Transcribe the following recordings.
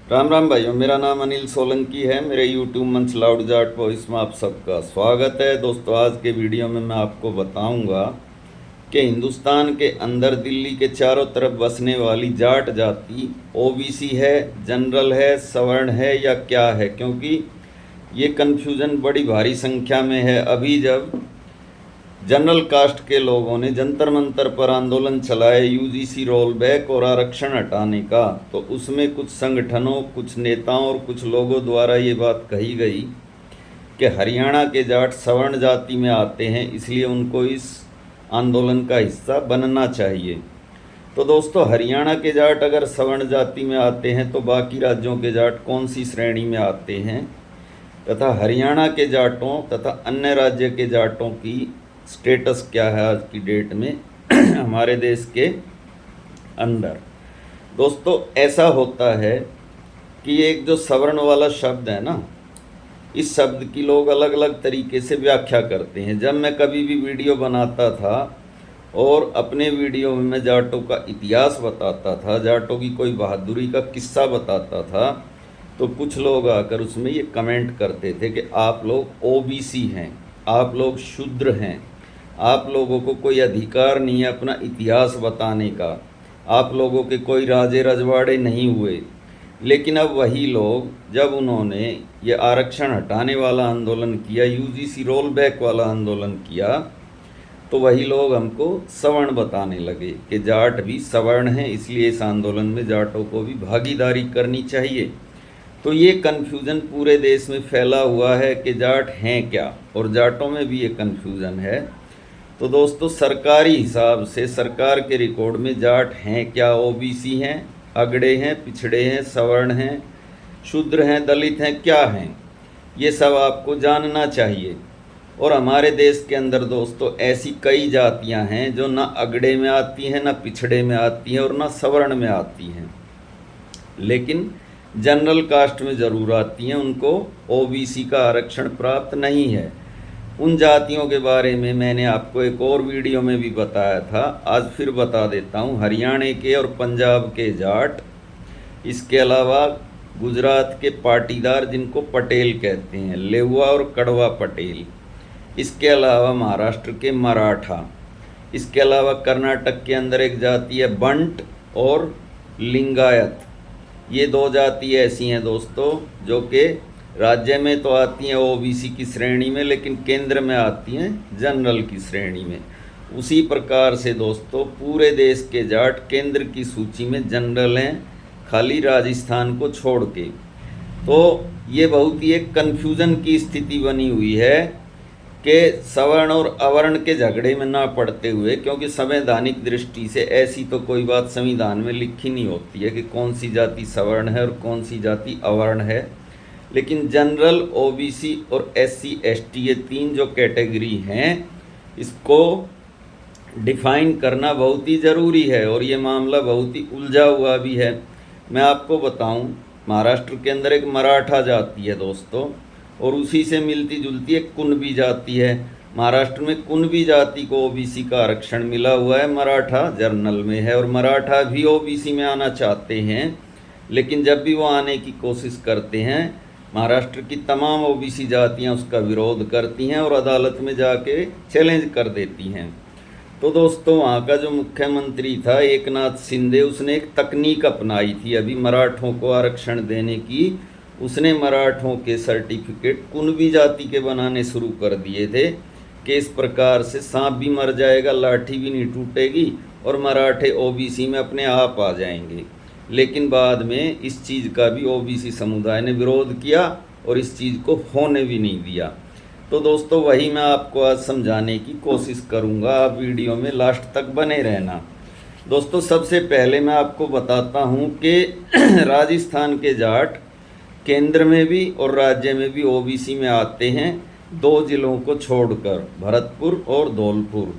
राम राम भाइयों, मेरा नाम अनिल सोलंकी है। मेरे यूट्यूब मंच लाउड जाट वॉइस में आप सबका स्वागत है। दोस्तों, आज के वीडियो में मैं आपको बताऊंगा कि हिंदुस्तान के अंदर दिल्ली के चारों तरफ बसने वाली जाट जाति ओबीसी है, जनरल है, सवर्ण है या क्या है, क्योंकि ये कन्फ्यूज़न बड़ी भारी संख्या में है। अभी जब जनरल कास्ट के लोगों ने जंतर मंतर पर आंदोलन चलाए यूजीसी रोल बैक और आरक्षण हटाने का, तो उसमें कुछ संगठनों, कुछ नेताओं और कुछ लोगों द्वारा ये बात कही गई कि हरियाणा के जाट सवर्ण जाति में आते हैं, इसलिए उनको इस आंदोलन का हिस्सा बनना चाहिए। तो दोस्तों, हरियाणा के जाट अगर सवर्ण जाति में आते हैं तो बाकी राज्यों के जाट कौन सी श्रेणी में आते हैं, तथा हरियाणा के जाटों तथा अन्य राज्य के जाटों की स्टेटस क्या है आज की डेट में हमारे देश के अंदर। दोस्तों, ऐसा होता है कि एक जो सवर्ण वाला शब्द है ना, इस शब्द की लोग अलग अलग तरीके से व्याख्या करते हैं। जब मैं कभी भी वीडियो बनाता था और अपने वीडियो में मैं जाटों का इतिहास बताता था, जाटों की कोई बहादुरी का किस्सा बताता था, तो कुछ लोग आकर उसमें ये कमेंट करते थे कि आप लोग ओबीसी हैं, आप लोग शूद्र हैं, आप लोगों को कोई अधिकार नहीं है अपना इतिहास बताने का, आप लोगों के कोई राजे रजवाड़े नहीं हुए। लेकिन अब वही लोग, जब उन्होंने ये आरक्षण हटाने वाला आंदोलन किया, यूजीसी रोल बैक वाला आंदोलन किया, तो वही लोग हमको सवर्ण बताने लगे कि जाट भी सवर्ण हैं, इसलिए इस आंदोलन में जाटों को भी भागीदारी करनी चाहिए। तो ये कन्फ्यूज़न पूरे देश में फैला हुआ है कि जाट हैं क्या, और जाटों में भी ये कन्फ्यूज़न है। तो दोस्तों, सरकारी हिसाब से, सरकार के रिकॉर्ड में जाट हैं क्या, ओबीसी हैं, अगड़े हैं, पिछड़े हैं, सवर्ण हैं, शूद्र हैं, दलित हैं, क्या हैं, ये सब आपको जानना चाहिए। और हमारे देश के अंदर दोस्तों ऐसी कई जातियां हैं जो ना अगड़े में आती हैं, ना पिछड़े में आती हैं और ना सवर्ण में आती हैं, लेकिन जनरल कास्ट में ज़रूर आती हैं। उनको ओबीसी का आरक्षण प्राप्त नहीं है। उन जातियों के बारे में मैंने आपको एक और वीडियो में भी बताया था, आज फिर बता देता हूँ। हरियाणा के और पंजाब के जाट, इसके अलावा गुजरात के पाटीदार जिनको पटेल कहते हैं, लेहुआ और कड़वा पटेल, इसके अलावा महाराष्ट्र के मराठा, इसके अलावा कर्नाटक के अंदर एक जाति है बंट और लिंगायत। ये दो जाति ऐसी हैं दोस्तों जो कि राज्य में तो आती हैं ओबीसी की श्रेणी में, लेकिन केंद्र में आती हैं जनरल की श्रेणी में। उसी प्रकार से दोस्तों पूरे देश के जाट केंद्र की सूची में जनरल हैं, खाली राजस्थान को छोड़ के। तो ये बहुत ही एक कन्फ्यूज़न की स्थिति बनी हुई है कि सवर्ण और अवर्ण के झगड़े में ना पड़ते हुए, क्योंकि संवैधानिक दृष्टि से ऐसी तो कोई बात संविधान में लिखी नहीं होती है कि कौन सी जाति सवर्ण है और कौन सी जाति अवर्ण है। लेकिन जनरल, ओबीसी और एससी एसटी, ये तीन जो कैटेगरी हैं, इसको डिफाइन करना बहुत ही ज़रूरी है और ये मामला बहुत ही उलझा हुआ भी है। मैं आपको बताऊं, महाराष्ट्र के अंदर एक मराठा जाति है दोस्तों, और उसी से मिलती जुलती एक कुणबी जाति है। महाराष्ट्र में कुणबी जाति को ओबीसी का आरक्षण मिला हुआ है, मराठा जर्नल में है, और मराठा भी ओबीसी में आना चाहते हैं। लेकिन जब भी वो आने की कोशिश करते हैं, महाराष्ट्र की तमाम ओबीसी जातियां उसका विरोध करती हैं और अदालत में जाके चैलेंज कर देती हैं। तो दोस्तों, वहाँ का जो मुख्यमंत्री था एकनाथ शिंदे, उसने एक तकनीक अपनाई थी अभी मराठों को आरक्षण देने की। उसने मराठों के सर्टिफिकेट कुणबी जाति के बनाने शुरू कर दिए थे कि इस प्रकार से सांप भी मर जाएगा, लाठी भी नहीं टूटेगी और मराठे ओबीसी में अपने आप आ जाएंगे। लेकिन बाद में इस चीज़ का भी ओबीसी समुदाय ने विरोध किया और इस चीज़ को होने भी नहीं दिया। तो दोस्तों, वही मैं आपको आज समझाने की कोशिश करूंगा, आप वीडियो में लास्ट तक बने रहना। दोस्तों, सबसे पहले मैं आपको बताता हूं कि राजस्थान के जाट केंद्र में भी और राज्य में भी ओबीसी में आते हैं, दो जिलों को छोड़कर, भरतपुर और धौलपुर।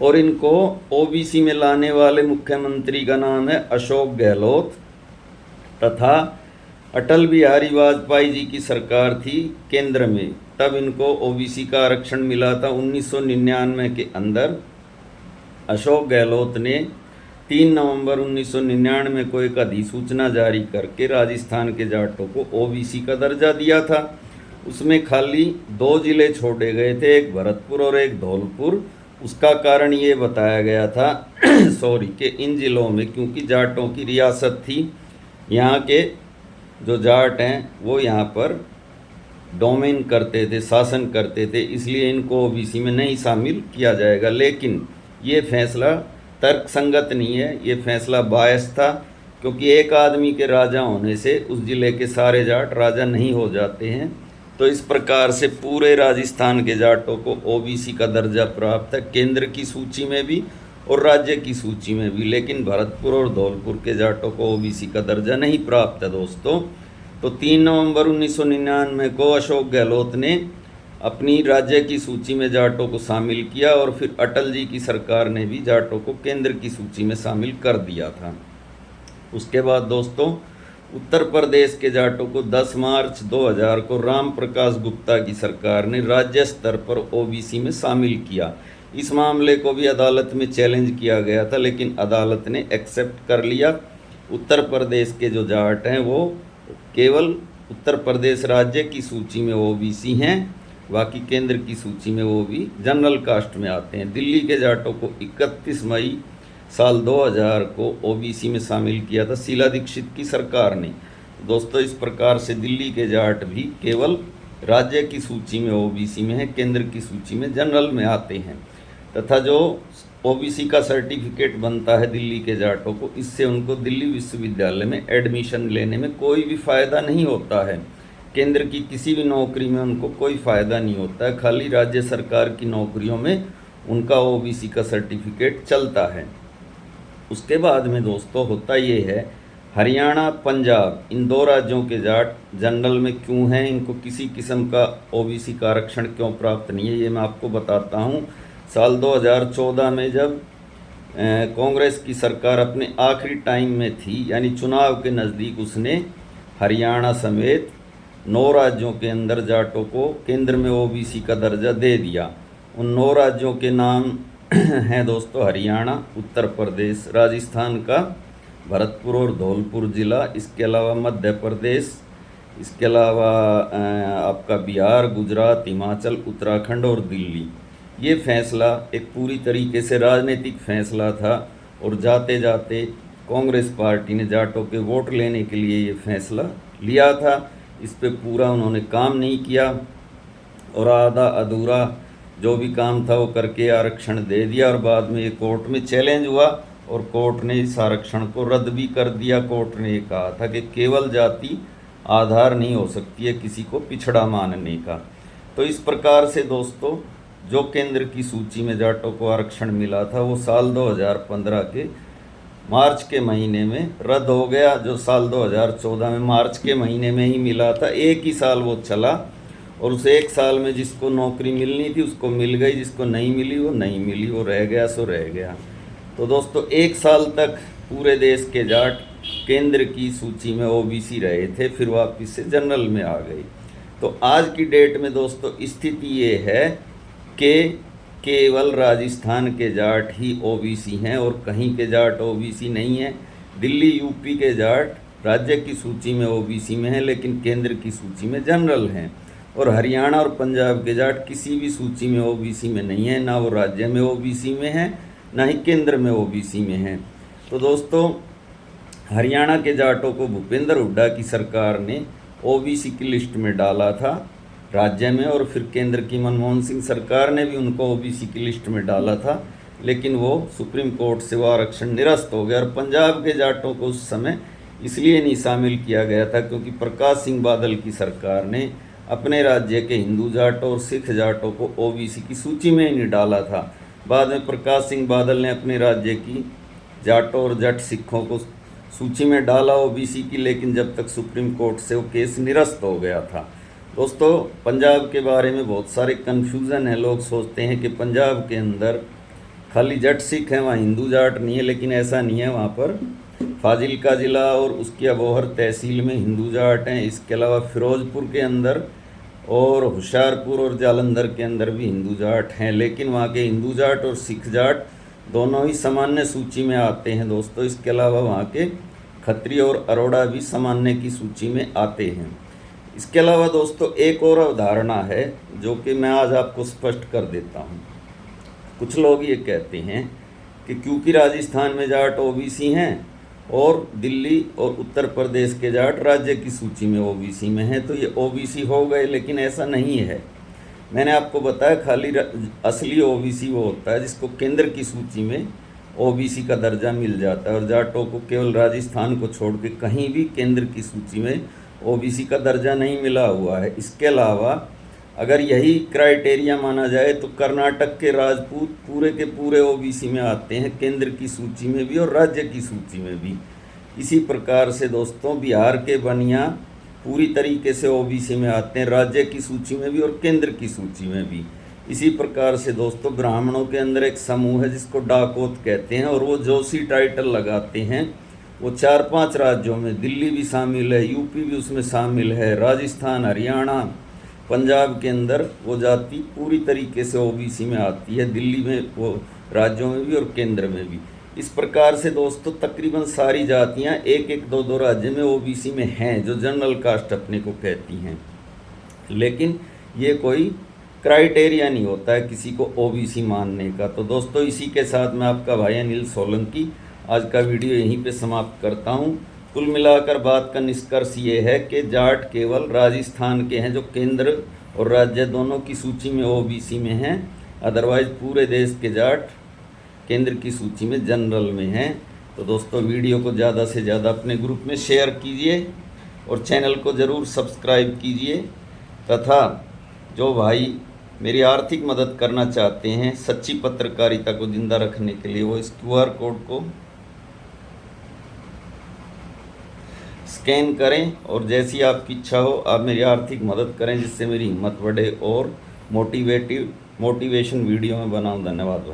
और इनको ओबीसी में लाने वाले मुख्यमंत्री का नाम है अशोक गहलोत, तथा अटल बिहारी वाजपेयी जी की सरकार थी केंद्र में, तब इनको ओबीसी का आरक्षण मिला था 1999 के अंदर। अशोक गहलोत ने 3 नवंबर 1999 को एक अधिसूचना जारी करके राजस्थान के जाटों को ओबीसी का दर्जा दिया था। उसमें खाली 2 जिले छोड़े गए थे, एक भरतपुर और एक धौलपुर। उसका कारण ये बताया गया था सॉरी कि इन जिलों में क्योंकि जाटों की रियासत थी, यहाँ के जो जाट हैं वो यहाँ पर डोमेन करते थे, शासन करते थे, इसलिए इनको ओबीसी में नहीं शामिल किया जाएगा। लेकिन ये फैसला तर्कसंगत नहीं है, ये फैसला बायस था, क्योंकि एक आदमी के राजा होने से उस जिले के सारे जाट राजा नहीं हो जाते हैं। तो इस प्रकार से पूरे राजस्थान के जाटों को ओबीसी का दर्जा प्राप्त है, केंद्र की सूची में भी और राज्य की सूची में भी। लेकिन भरतपुर और धौलपुर के जाटों को ओबीसी का दर्जा नहीं प्राप्त है दोस्तों। तो 3 नवंबर 1999 को अशोक गहलोत ने अपनी राज्य की सूची में जाटों को शामिल किया और फिर अटल जी की सरकार ने भी जाटों को केंद्र की सूची में शामिल कर दिया था। उसके बाद दोस्तों उत्तर प्रदेश के जाटों को 10 मार्च 2000 को राम प्रकाश गुप्ता की सरकार ने राज्य स्तर पर ओबीसी में शामिल किया। इस मामले को भी अदालत में चैलेंज किया गया था, लेकिन अदालत ने एक्सेप्ट कर लिया। उत्तर प्रदेश के जो जाट हैं वो केवल उत्तर प्रदेश राज्य की सूची में ओबीसी हैं, बाकी केंद्र की सूची में वो भी जनरल कास्ट में आते हैं। दिल्ली के जाटों को 31 मई साल 2000 को ओबीसी में शामिल किया था शीला दीक्षित की सरकार ने। दोस्तों इस प्रकार से दिल्ली के जाट भी केवल राज्य की सूची में ओबीसी में है, केंद्र की सूची में जनरल में आते हैं। तथा जो ओबीसी का सर्टिफिकेट बनता है दिल्ली के जाटों को, इससे उनको दिल्ली विश्वविद्यालय में एडमिशन लेने में कोई भी फ़ायदा नहीं होता है। केंद्र की किसी भी नौकरी में उनको कोई फ़ायदा नहीं होता है, खाली राज्य सरकार की नौकरियों में उनका ओबीसी का सर्टिफिकेट चलता है। उसके बाद में दोस्तों होता ये है, हरियाणा पंजाब इन 2 राज्यों के जाट जनरल में क्यों हैं, इनको किसी किस्म का ओबीसी का आरक्षण क्यों प्राप्त नहीं है, ये मैं आपको बताता हूँ। साल 2014 में जब कांग्रेस की सरकार अपने आखिरी टाइम में थी, यानी चुनाव के नज़दीक, उसने हरियाणा समेत 9 राज्यों के अंदर जाटों को केंद्र में ओबीसी का दर्जा दे दिया। उन 9 राज्यों के नाम हैं दोस्तों हरियाणा, उत्तर प्रदेश, राजस्थान का भरतपुर और धौलपुर जिला, इसके अलावा मध्य प्रदेश, इसके अलावा आपका बिहार, गुजरात, हिमाचल, उत्तराखंड और दिल्ली। ये फैसला एक पूरी तरीके से राजनीतिक फैसला था और जाते जाते कांग्रेस पार्टी ने जाटों के वोट लेने के लिए ये फैसला लिया था। इस पे पूरा उन्होंने काम नहीं किया और आधा अधूरा जो भी काम था वो करके आरक्षण दे दिया और बाद में ये कोर्ट में चैलेंज हुआ और कोर्ट ने इस आरक्षण को रद्द भी कर दिया। कोर्ट ने ये कहा था कि केवल जाति आधार नहीं हो सकती है किसी को पिछड़ा मानने का। तो इस प्रकार से दोस्तों जो केंद्र की सूची में जाटों को आरक्षण मिला था वो साल 2015 के मार्च के महीने में रद्द हो गया। जो साल 2014 में मार्च के महीने में ही मिला था, एक ही साल वो चला और उस एक साल में जिसको नौकरी मिलनी थी उसको मिल गई, जिसको नहीं मिली वो नहीं मिली, वो रह गया सो रह गया। तो दोस्तों 1 साल तक पूरे देश के जाट केंद्र की सूची में ओबीसी रहे थे, फिर वापस से जनरल में आ गई। तो आज की डेट में दोस्तों स्थिति ये है कि केवल राजस्थान के जाट ही ओबीसी हैं और कहीं के जाट ओबीसी नहीं हैं। दिल्ली यूपी के जाट राज्य की सूची में ओबीसी में हैं लेकिन केंद्र की सूची में जनरल हैं, और हरियाणा और पंजाब के जाट किसी भी सूची में ओबीसी में नहीं है, ना वो राज्य में ओबीसी में हैं ना ही केंद्र में ओबीसी में हैं। तो दोस्तों हरियाणा के जाटों को भूपेंद्र हुड्डा की सरकार ने ओबीसी की लिस्ट में डाला था राज्य में, और फिर केंद्र की मनमोहन सिंह सरकार ने भी उनको ओबीसी की लिस्ट में डाला था, लेकिन वो सुप्रीम कोर्ट से वो आरक्षण निरस्त हो गया। और पंजाब के जाटों को उस समय इसलिए नहीं शामिल किया गया था क्योंकि प्रकाश सिंह बादल की सरकार ने अपने राज्य के हिंदू जाटों और सिख जाटों को ओबीसी की सूची में ही नहीं डाला था। बाद में प्रकाश सिंह बादल ने अपने राज्य की जाटों और जट सिखों को सूची में डाला ओबीसी की, लेकिन जब तक सुप्रीम कोर्ट से वो केस निरस्त हो गया था। दोस्तों पंजाब के बारे में बहुत सारे कन्फ्यूज़न है, लोग सोचते हैं कि पंजाब के अंदर खाली जट सिख हैं, वहाँ हिंदू जाट नहीं है, लेकिन ऐसा नहीं है। वहाँ पर फाजिल्का ज़िला और उसकी अबोहर तहसील में हिंदू जाट हैं, इसके अलावा फिरोजपुर के अंदर और होशियारपुर और जालंधर के अंदर भी हिंदू जाट हैं, लेकिन वहाँ के हिंदू जाट और सिख जाट दोनों ही सामान्य सूची में आते हैं दोस्तों। इसके अलावा वहाँ के खत्रिय और अरोड़ा भी सामान्य की सूची में आते हैं। इसके अलावा दोस्तों एक और अवधारणा है जो कि मैं आज आपको स्पष्ट कर देता हूँ। कुछ लोग ये कहते हैं कि क्योंकि राजस्थान में जाट ओबीसी हैं और दिल्ली और उत्तर प्रदेश के जाट राज्य की सूची में ओबीसी में हैं, तो ये ओबीसी हो गए, लेकिन ऐसा नहीं है। मैंने आपको बताया खाली असली ओबीसी वो होता है जिसको केंद्र की सूची में ओबीसी का दर्जा मिल जाता है, और जाटों को केवल राजस्थान को छोड़ के कहीं भी केंद्र की सूची में ओबीसी का दर्जा नहीं मिला हुआ है। इसके अलावा अगर यही क्राइटेरिया माना जाए तो कर्नाटक के राजपूत पूरे के पूरे ओबीसी में आते हैं, केंद्र की सूची में भी और राज्य की सूची में भी। इसी प्रकार से दोस्तों बिहार के बनिया पूरी तरीके से ओबीसी में आते हैं, राज्य की सूची में भी और केंद्र की सूची में भी। इसी प्रकार से दोस्तों ब्राह्मणों के अंदर एक समूह है जिसको डाकोत कहते हैं, और वो जोशी टाइटल लगाते हैं। वो 4-5 राज्यों में, दिल्ली भी शामिल है, यूपी भी उसमें शामिल है, राजस्थान, हरियाणा, पंजाब के अंदर वो जाति पूरी तरीके से ओबीसी में आती है, दिल्ली में वो राज्यों में भी और केंद्र में भी। इस प्रकार से दोस्तों तकरीबन सारी जातियां एक एक दो दो राज्य में ओबीसी में हैं, जो जनरल कास्ट अपने को कहती हैं। लेकिन ये कोई क्राइटेरिया नहीं होता है किसी को ओबीसी मानने का। तो दोस्तों इसी के साथ मैं आपका भाई अनिल सोलंकी आज का वीडियो यहीं पे समाप्त करता हूँ। कुल मिलाकर बात का निष्कर्ष ये है कि जाट केवल राजस्थान के हैं जो केंद्र और राज्य दोनों की सूची में ओबीसी में हैं, अदरवाइज पूरे देश के जाट केंद्र की सूची में जनरल में हैं। तो दोस्तों वीडियो को ज़्यादा से ज़्यादा अपने ग्रुप में शेयर कीजिए और चैनल को ज़रूर सब्सक्राइब कीजिए, तथा जो भाई मेरी आर्थिक मदद करना चाहते हैं सच्ची पत्रकारिता को जिंदा रखने के लिए, वो इस QR कोड को स्कैन करें और जैसी आपकी इच्छा हो आप मेरी आर्थिक मदद करें, जिससे मेरी हिम्मत बढ़े और मोटिवेशन वीडियो में बनाऊं। धन्यवाद भाई।